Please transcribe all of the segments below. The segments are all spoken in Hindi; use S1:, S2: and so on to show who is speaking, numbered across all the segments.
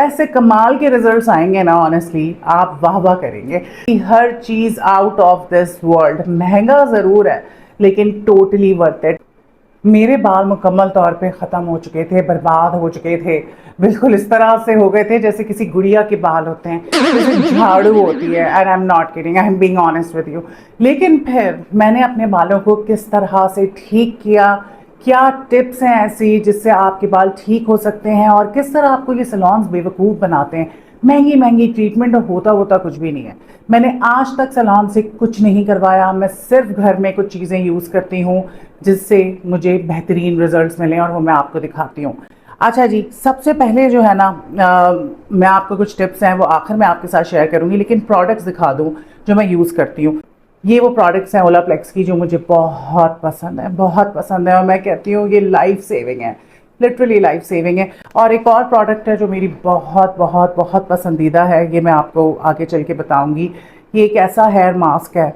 S1: ऐसे कमाल के रिजल्ट्स आएंगे ना, ऑनेस्टली आप वाह वाह करेंगे। हर चीज़ आउट ऑफ दिस वर्ल्ड, महंगा ज़रूर है लेकिन टोटली वर्थ इट। मेरे बाल मुकम्मल तौर पे ख़त्म हो चुके थे, बर्बाद हो चुके थे, बिल्कुल इस तरह से हो गए थे जैसे किसी गुड़िया के बाल होते हैं, जैसे झाड़ू होती है। And I am not kidding, I am being honest with you. लेकिन फिर मैंने अपने बालों को किस तरह से ठीक किया, क्या टिप्स हैं ऐसी जिससे आपके बाल ठीक हो सकते हैं, और किस तरह आपको ये सैलून्स बेवकूफ़ बनाते हैं। महंगी महंगी ट्रीटमेंट और होता होता कुछ भी नहीं है। मैंने आज तक सैलून से कुछ नहीं करवाया, मैं सिर्फ घर में कुछ चीज़ें यूज़ करती हूँ जिससे मुझे बेहतरीन रिजल्ट्स मिले, और वो मैं आपको दिखाती हूँ। अच्छा जी, सबसे पहले जो है ना, मैं आपको कुछ टिप्स हैं वो आखिर में आपके साथ शेयर करूँगी, लेकिन प्रोडक्ट्स दिखा दूँ जो मैं यूज़ करती हूँ। ये वो प्रोडक्ट्स हैं ओलाप्लेक्स की जो मुझे बहुत पसंद है, बहुत पसंद है, और मैं कहती हूँ ये लाइफ सेविंग है, लिटरली लाइफ सेविंग है। और एक और प्रोडक्ट है जो मेरी बहुत बहुत बहुत पसंदीदा है, ये मैं आपको आगे चल के बताऊँगी। ये एक ऐसा हेयर मास्क है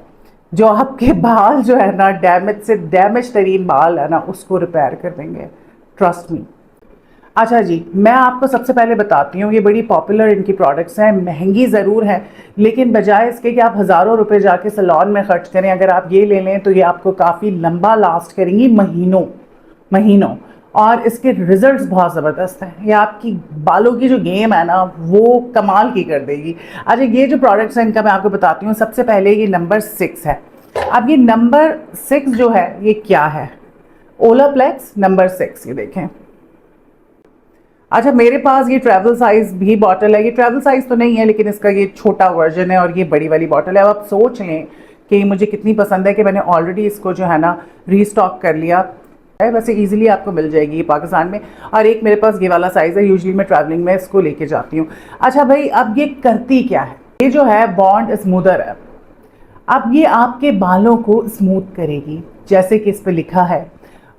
S1: जो आपके बाल जो है ना, डैमेज से डैमेज तरीन बाल है ना, उसको रिपेयर कर देंगे, ट्रस्ट मी। अच्छा जी, मैं आपको सबसे पहले बताती हूँ, ये बड़ी पॉपुलर इनकी प्रोडक्ट्स हैं, महंगी ज़रूर है, लेकिन बजाय इसके कि आप हज़ारों रुपए जाके सैलून में खर्च करें, अगर आप ये ले लें तो ये आपको काफ़ी लंबा लास्ट करेंगी, महीनों महीनों। और इसके रिजल्ट्स बहुत ज़बरदस्त हैं, ये आपकी बालों की जो गेम है ना वो कमाल की कर देगी। अच्छा, ये जो प्रोडक्ट्स हैं इनका मैं आपको बताती हूँ। सबसे पहले ये नंबर 6 है। अब ये नंबर 6 जो है ये क्या है, ओलाप्लेक्स नंबर 6, ये देखें। अच्छा, मेरे पास ये ट्रैवल साइज भी बॉटल है, ये ट्रैवल साइज तो नहीं है लेकिन इसका ये छोटा वर्जन है, और ये बड़ी वाली बॉटल है। अब आप सोच लें कि मुझे कितनी पसंद है कि मैंने ऑलरेडी इसको जो है ना रीस्टॉक कर लिया है। वैसे इजीली आपको मिल जाएगी ये पाकिस्तान में, और एक मेरे पास ये वाला साइज़ है, यूजुअली मैं ट्रैवलिंग में इसको लेके जाती हूँ। अच्छा भाई, अब ये करती क्या है, ये जो है बॉन्ड स्मूदर है। अब ये आपके बालों को स्मूथ करेगी जैसे कि इस पे लिखा है,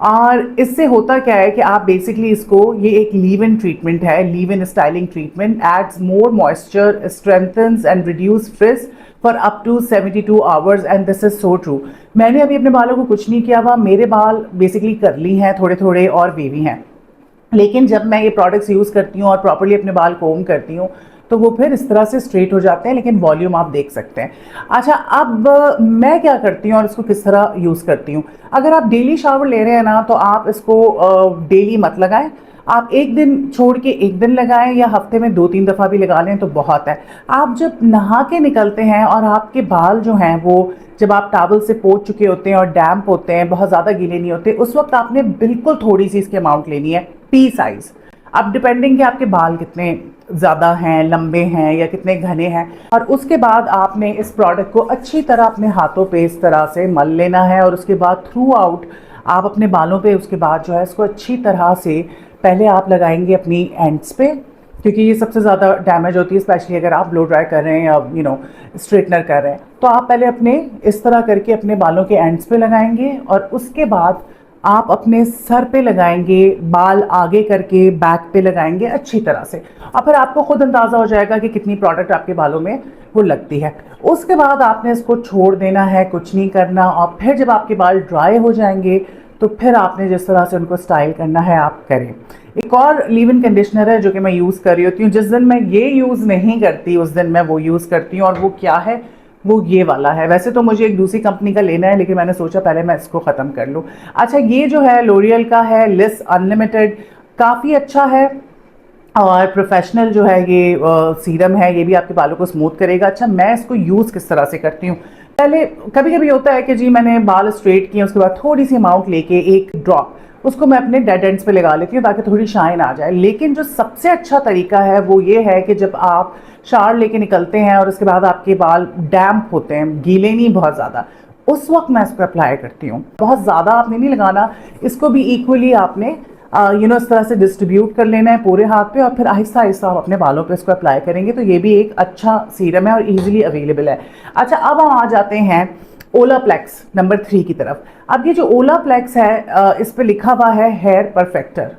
S1: और इससे होता क्या है कि आप बेसिकली इसको, ये एक लीव इन ट्रीटमेंट है, leave in styling treatment, adds more moisture, strengthens and reduce frizz for up to 72 hours, and this is so true. मैंने अभी अपने बालों को कुछ नहीं किया हुआ, मेरे बाल बेसिकली कर्ली हैं थोड़े थोड़े और वेवी हैं, लेकिन जब मैं ये प्रोडक्ट्स यूज़ करती हूँ और प्रॉपर्ली अपने बाल कोम करती हूँ तो वो फिर इस तरह से स्ट्रेट हो जाते हैं, लेकिन वॉल्यूम आप देख सकते हैं। अच्छा, अब मैं क्या करती हूँ और इसको किस तरह यूज़ करती हूँ। अगर आप डेली शावर ले रहे हैं ना तो आप इसको डेली मत लगाएं, आप एक दिन छोड़ के एक दिन लगाएं, या हफ्ते में 2-3 दफ़ा भी लगा लें तो बहुत है। आप जब नहा के निकलते हैं और आपके बाल जो हैं वो जब आप टावल से पोंछ चुके होते हैं और डैम्प होते हैं, बहुत ज़्यादा गीले नहीं होते, उस वक्त आपने बिल्कुल थोड़ी सी इसकी अमाउंट लेनी है, पी साइज़। अब डिपेंडिंग कि आपके बाल कितने ज़्यादा हैं, लंबे हैं या कितने घने हैं, और उसके बाद आपने इस प्रोडक्ट को अच्छी तरह अपने हाथों पे इस तरह से मल लेना है, और उसके बाद थ्रू आउट आप अपने बालों पे उसके बाद जो है इसको अच्छी तरह से पहले आप लगाएंगे अपनी एंड्स पे, क्योंकि ये सबसे ज़्यादा डैमेज होती है, स्पेशली अगर आप ब्लो ड्राई कर रहे हैं या स्ट्रेटनर कर रहे हैं। तो आप पहले अपने इस तरह करके अपने बालों के एंड्स पे लगाएंगे, और उसके बाद आप अपने सर पे लगाएंगे, बाल आगे करके बैक पे लगाएंगे अच्छी तरह से, और फिर आपको खुद अंदाज़ा हो जाएगा कि कितनी प्रोडक्ट आपके बालों में वो लगती है। उसके बाद आपने इसको छोड़ देना है, कुछ नहीं करना, और फिर जब आपके बाल ड्राई हो जाएंगे तो फिर आपने जिस तरह से उनको स्टाइल करना है आप करें। एक और लीव इन कंडीशनर है जो कि मैं यूज़ कर रही होती हूँ, जिस दिन मैं ये यूज़ नहीं करती उस दिन मैं वो यूज़ करती हूँ, और वो क्या है, वो ये वाला है। वैसे तो मुझे एक दूसरी कंपनी का लेना है, लेकिन मैंने सोचा पहले मैं इसको ख़त्म कर लूँ। अच्छा, ये जो है लोरियल का है, लिस अनलिमिटेड, काफ़ी अच्छा है, और प्रोफेशनल जो है ये सीरम है, ये भी आपके बालों को स्मूथ करेगा। अच्छा, मैं इसको यूज़ किस तरह से करती हूँ, पहले कभी कभी होता है कि जी मैंने बाल स्ट्रेट किए, उसके बाद थोड़ी सी अमाउंट लेके एक ड्रॉप उसको मैं अपने डेड एंड्स पे लगा लेती हूँ ताकि थोड़ी शाइन आ जाए। लेकिन जो सबसे अच्छा तरीका है वो ये है कि जब आप शावर लेके निकलते हैं और उसके बाद आपके बाल डैम्प होते हैं, गीले नहीं बहुत ज़्यादा, उस वक्त मैं इसको अप्लाई करती हूँ। बहुत ज़्यादा आपने नहीं लगाना, इसको भी इक्वली आपने इस तरह से डिस्ट्रीब्यूट कर लेना है पूरे हाथ पे, और फिर आहिस्ता आहिस्ता आप अपने बालों पे इसको अप्लाई करेंगे। तो ये भी एक अच्छा सीरम है और इजीली अवेलेबल है। अच्छा, अब हम आ जाते हैं ओलाप्लेक्स नंबर 3 की तरफ। अब ये जो ओलाप्लेक्स है इस पे लिखा हुआ है हेयर परफेक्टर।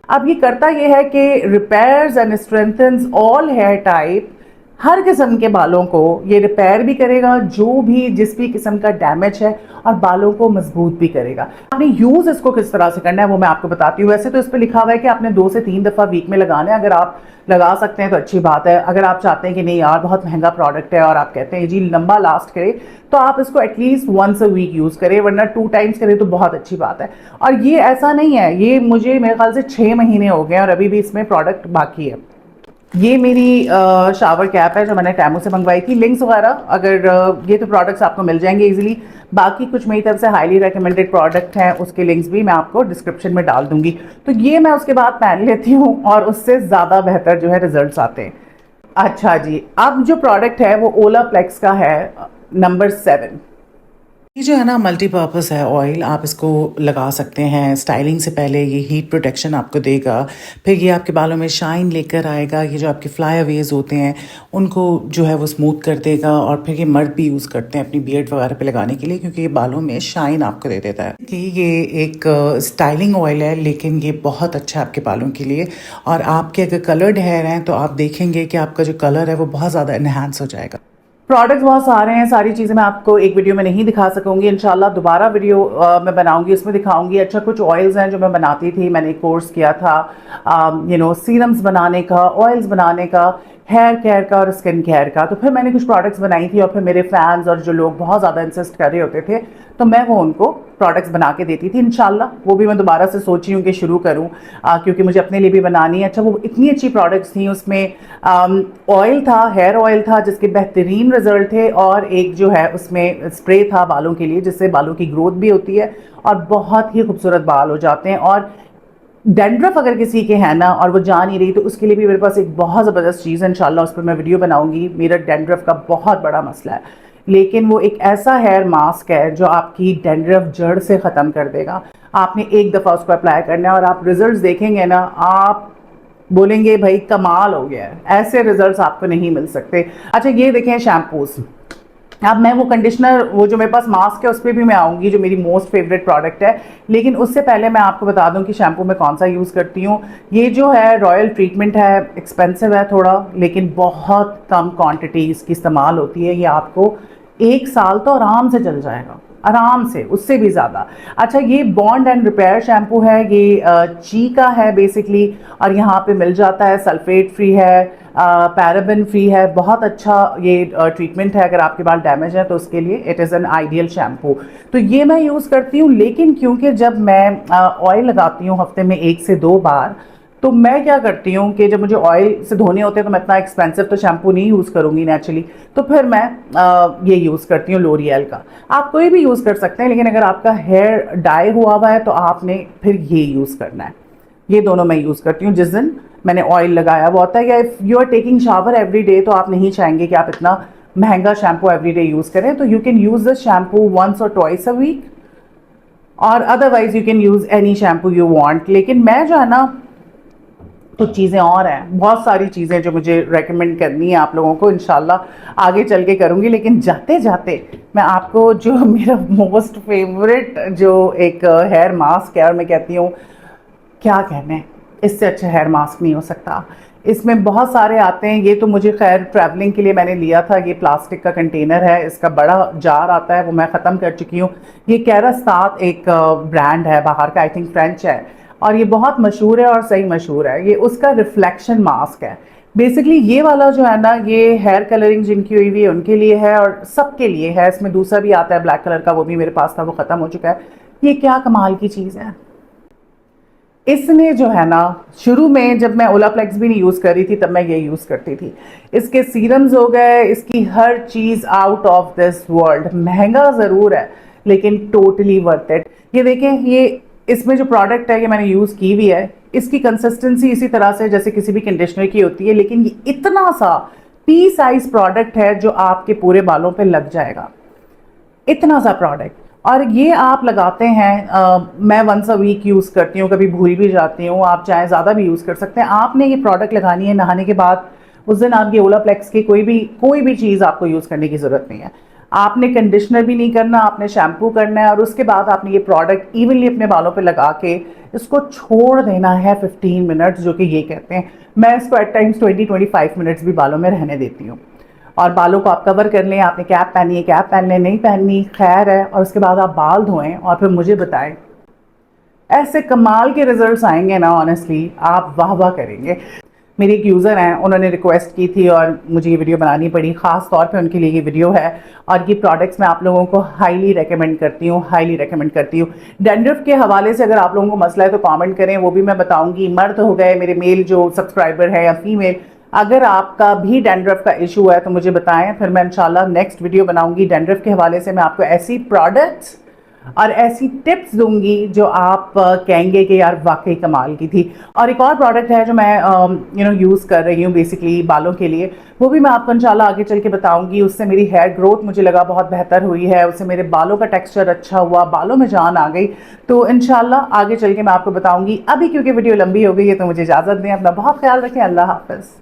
S1: अब ये करता ये है कि repairs and strengthens all hair type, हर किस्म के बालों को ये रिपेयर भी करेगा, जो भी जिस भी किस्म का डैमेज है, और बालों को मजबूत भी करेगा। आपने यूज़ इसको किस तरह से करना है वो मैं आपको बताती हूँ। वैसे तो इस पर लिखा हुआ है कि आपने 2 से 3 दफ़ा वीक में लगाना है। अगर आप लगा सकते हैं तो अच्छी बात है। अगर आप चाहते हैं कि नहीं यार बहुत महंगा प्रोडक्ट है और आप कहते हैं जी लंबा लास्ट करे, तो आप इसको at least once a week use करें, वरना 2 टाइम्स करें तो बहुत अच्छी बात है। और ये ऐसा नहीं है, ये मुझे मेरे ख्याल से 6 महीने हो गए और अभी भी इसमें प्रोडक्ट बाकी है। ये मेरी शावर कैप है जो मैंने टैमो से मंगवाई थी। लिंक्स वगैरह अगर ये तो प्रोडक्ट्स आपको मिल जाएंगे इजीली। बाकी कुछ मेरी तरफ से हाईली रेकमेंडेड प्रोडक्ट हैं, उसके लिंक्स भी मैं आपको डिस्क्रिप्शन में डाल दूंगी। तो ये मैं उसके बाद पहन लेती हूँ और उससे ज़्यादा बेहतर जो है रिजल्ट्स आते हैं। अच्छा जी, अब जो प्रोडक्ट है वो ओलाप्लेक्स का है नंबर 7। ये जो है ना मल्टीपर्पज़ है ऑयल, आप इसको लगा सकते हैं स्टाइलिंग से पहले। ये हीट प्रोटेक्शन आपको देगा, फिर ये आपके बालों में शाइन लेकर आएगा। ये जो आपके फ्लाई अवेज होते हैं उनको जो है वो स्मूथ कर देगा। और फिर ये मर्द भी यूज़ करते हैं अपनी बियर्ड वगैरह पे लगाने के लिए, क्योंकि ये बालों में शाइन आपको दे देता है। कि ये एक स्टाइलिंग ऑयल है, लेकिन ये बहुत अच्छा है आपके बालों के लिए। और आपके अगर कलर्ड हेयर हैं तो आप देखेंगे कि आपका जो कलर है वो बहुत ज़्यादा इन्हांस हो जाएगा। प्रोडक्ट्स बहुत सारे हैं, सारी चीज़ें मैं आपको एक वीडियो में नहीं दिखा सकूंगी। इंशाल्लाह दोबारा वीडियो मैं बनाऊंगी, उसमें दिखाऊंगी। अच्छा, कुछ ऑयल्स हैं जो मैं बनाती थी, मैंने कोर्स किया था सीरम्स बनाने का, ऑयल्स बनाने का, हेयर केयर का और स्किन केयर का। तो फिर मैंने कुछ प्रोडक्ट्स बनाई थी और फिर मेरे फैंस और जो लोग बहुत ज़्यादा इंसिस्ट कर रहे होते थे तो मैं वो उनको प्रोडक्ट्स बना के देती थी। इंशाल्लाह वो भी मैं दोबारा से सोची हूँ कि शुरू करूँ, क्योंकि मुझे अपने लिए भी बनानी है। अच्छा, वो इतनी अच्छी प्रोडक्ट्स थी, उसमें ऑयल था, हेयर ऑयल था जिसके बेहतरीन रिजल्ट थे, और एक जो है उसमें स्प्रे था बालों के लिए, जिससे बालों की ग्रोथ भी होती है और बहुत ही खूबसूरत बाल हो जाते हैं। और डैंड्रफ अगर किसी के है ना और वो जा नहीं रही, तो उसके लिए भी मेरे पास एक बहुत ज़बरदस्त चीज़ है। इंशाल्लाह उस पर मैं वीडियो बनाऊंगी। मेरा डैंड्रफ का बहुत बड़ा मसला है, लेकिन वो एक ऐसा हेयर मास्क है जो आपकी डैंड्रफ जड़ से ख़त्म कर देगा। आपने एक दफ़ा उसको अप्लाई करना है और आप रिजल्ट्स देखेंगे ना, आप बोलेंगे भाई कमाल हो गया है। ऐसे रिजल्ट्स आपको नहीं मिल सकते। अच्छा, ये देखें शैम्पूस। अब मैं वो कंडीशनर, वो जो मेरे पास मास्क है उस पर भी मैं आऊँगी, जो मेरी मोस्ट फेवरेट प्रोडक्ट है। लेकिन उससे पहले मैं आपको बता दूं कि शैम्पू मैं कौन सा यूज़ करती हूँ। ये जो है रॉयल ट्रीटमेंट है, एक्सपेंसिव है थोड़ा, लेकिन बहुत कम क्वांटिटी इसकी इस्तेमाल होती है। ये आपको 1 साल तो आराम से चल जाएगा, आराम से, उससे भी ज़्यादा। अच्छा, ये बॉन्ड एंड रिपेयर शैम्पू है, ये ची का है बेसिकली, और यहाँ पे मिल जाता है, सल्फेट फ्री है, पैराबेन फ्री है। बहुत अच्छा ये ट्रीटमेंट है, अगर आपके बाल डैमेज है तो उसके लिए it is an ideal shampoo. तो ये मैं यूज़ करती हूँ। लेकिन क्योंकि जब मैं ऑयल लगाती हूँ हफ्ते में 1 से 2 बार, तो मैं क्या करती हूँ कि जब मुझे ऑयल से धोने होते हैं तो मैं इतना एक्सपेंसिव तो शैम्पू नहीं यूज़ करूँगी नेचुरली, तो फिर मैं ये यूज़ करती हूँ लोरियल का। आप कोई भी यूज़ कर सकते हैं, लेकिन अगर आपका हेयर डाई हुआ हुआ है तो आपने फिर ये यूज़ करना है। ये दोनों मैं यूज़ करती हूँ जिस दिन मैंने ऑयल लगाया हुआ होता है। या if you are taking shower every day, तो आप नहीं चाहेंगे कि आप इतना महंगा शैम्पू एवरी डे यूज़ करें, तो you can use this shampoo once और ट्वाइस अ वीक, और otherwise you can use any shampoo you want. लेकिन मैं जो है ना, कुछ चीज़ें और हैं, बहुत सारी चीज़ें जो मुझे रेकमेंड करनी है आप लोगों को, इंशाल्लाह आगे चल के करूँगी। लेकिन जाते जाते मैं आपको जो मेरा मोस्ट फेवरेट जो एक हेयर मास्क है, और मैं कहती हूँ क्या कहने, इससे अच्छा हेयर मास्क नहीं हो सकता। इसमें बहुत सारे आते हैं। ये तो मुझे खैर ट्रैवलिंग के लिए मैंने लिया था। ये प्लास्टिक का कंटेनर है, इसका बड़ा जार आता है, वो मैं ख़त्म कर चुकी हूँ। ये कैरास्तात एक ब्रांड है बाहर का, आई थिंक फ्रेंच है, और ये बहुत मशहूर है और सही मशहूर है। ये उसका रिफ्लेक्शन मास्क है बेसिकली। ये वाला जो है ना, ये हेयर कलरिंग जिनकी हुई हुई है उनके लिए है और सबके लिए है। इसमें दूसरा भी आता है ब्लैक कलर का, वो भी मेरे पास था, वो ख़त्म हो चुका है। ये क्या कमाल की चीज़ है। इसने जो है ना, शुरू में जब मैं ओलाप्लेक्स भी नहीं यूज़ कर रही थी तब मैं ये यूज़ करती थी। इसके सीरम्स हो गए, इसकी हर चीज़ आउट ऑफ दिस वर्ल्ड। महंगा ज़रूर है लेकिन टोटली वर्थ इट। ये देखें, ये इसमें जो प्रोडक्ट है ये मैंने यूज़ की हुई है। इसकी कंसिस्टेंसी इसी तरह से जैसे किसी भी कंडीशनर की होती है, लेकिन ये इतना सा पी साइज प्रोडक्ट है जो आपके पूरे बालों पे लग जाएगा, इतना सा प्रोडक्ट। और ये आप लगाते हैं, मैं वंस अ वीक यूज़ करती हूँ, कभी भूल भी जाती हूँ। आप चाहे ज़्यादा भी यूज़ कर सकते हैं। आपने ये प्रोडक्ट लगानी है नहाने के बाद, उस दिन आप ये ओलाप्लेक्स की कोई भी चीज़ आपको यूज़ करने की ज़रूरत नहीं है। आपने कंडीशनर भी नहीं करना, आपने शैम्पू करना है, और उसके बाद आपने ये प्रोडक्ट इवनली अपने बालों पे लगा के इसको छोड़ देना है 15 मिनट्स, जो कि ये कहते हैं। मैं इसको एट टाइम्स 20-25 मिनट्स भी बालों में रहने देती हूँ। और बालों को आप कवर कर लें, आपने कैप पहनी है कैप पहन लें, नहीं पहननी खैर है, और उसके बाद आप बाल धोएं और फिर मुझे बताएं। ऐसे कमाल के रिजल्ट्स आएंगे ना, ऑनेस्टली आप वाह वाह करेंगे। मेरी एक यूज़र हैं, उन्होंने रिक्वेस्ट की थी और मुझे ये वीडियो बनानी पड़ी, ख़ास तौर पे उनके लिए ये वीडियो है। और ये प्रोडक्ट्स मैं आप लोगों को हाईली रेकमेंड करती हूँ, हाईली रेकमेंड करती हूँ। डैंड्रफ के हवाले से अगर आप लोगों को मसला है तो कमेंट करें, वो भी मैं बताऊँगी। मर्द हो गए मेरे मेल जो सब्सक्राइबर है या फीमेल, अगर आपका भी डैंड्रफ का इशू है तो मुझे बताएं, फिर मैं इंशाल्लाह नेक्स्ट वीडियो बनाऊँगी डैंड्रफ के हवाले से। मैं आपको ऐसी प्रोडक्ट्स और ऐसी टिप्स दूंगी जो आप कहेंगे कि यार वाकई कमाल की थी। और एक और प्रोडक्ट है जो मैं यूज़ कर रही हूँ बेसिकली बालों के लिए, वो भी मैं आपको इंशाल्लाह आगे चल के बताऊंगी। उससे मेरी हेयर ग्रोथ मुझे लगा बहुत बेहतर हुई है, उससे मेरे बालों का टेक्सचर अच्छा हुआ, बालों में जान आ गई। तो इंशाल्लाह आगे चल के मैं आपको बताऊंगी। अभी क्योंकि वीडियो लंबी हो गई है तो मुझे इजाज़त दें, अपना बहुत ख्याल रखें, अल्लाह हाफ़िज़।